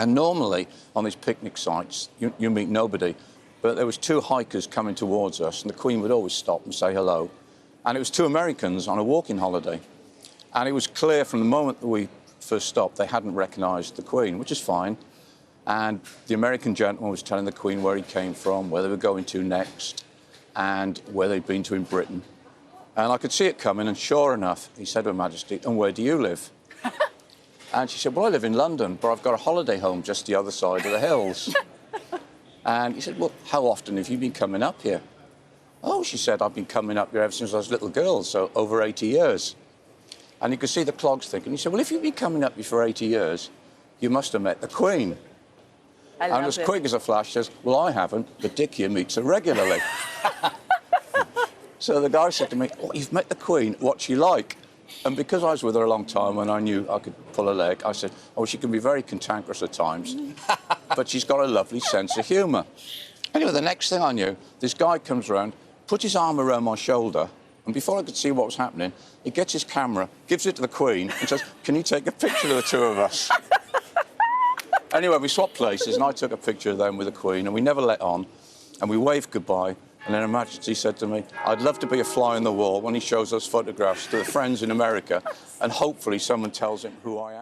And normally, on these picnic sites, you meet nobody. But there was 2 hikers coming towards us, and the Queen would always stop and say hello. And it was 2 Americans on a walking holiday. And it was clear from the moment that we first stopped, they hadn't recognised the Queen, which is fine. And the American gentleman was telling the Queen where he came from, where they were going to next, and where they'd been to in Britain. And I could see it coming, and sure enough, he said to Her Majesty, "And where do you live?" And she said, "Well, I live in London, but I've got a holiday home just the other side of the hills." And he said, "Well, how often have you been coming up here?" "Oh," she said, "I've been coming up here ever since I was a little girl, so over 80 years. And you could see the clogs thinking. He said, "Well, if you've been coming up here for 80 years, you must have met the Queen." And as quick as a flash says, "Well, I haven't, but Dick here meets her regularly." So the guy said to me, "Oh, you've met the Queen, what's she like?" And because I was with her a long time and I knew I could pull her leg, I said, "Oh, she can be very cantankerous at times, but she's got a lovely sense of humour." Anyway, the next thing I knew, this guy comes round, puts his arm around my shoulder, and before I could see what was happening, he gets his camera, gives it to the Queen, and says, "Can you take a picture of the 2 of us?" Anyway, we swapped places, and I took a picture of them with the Queen, and we never let on, and we waved goodbye. And then Her Majesty said to me, "I'd love to be a fly on the wall when he shows those photographs to the friends in America, and hopefully someone tells him who I am."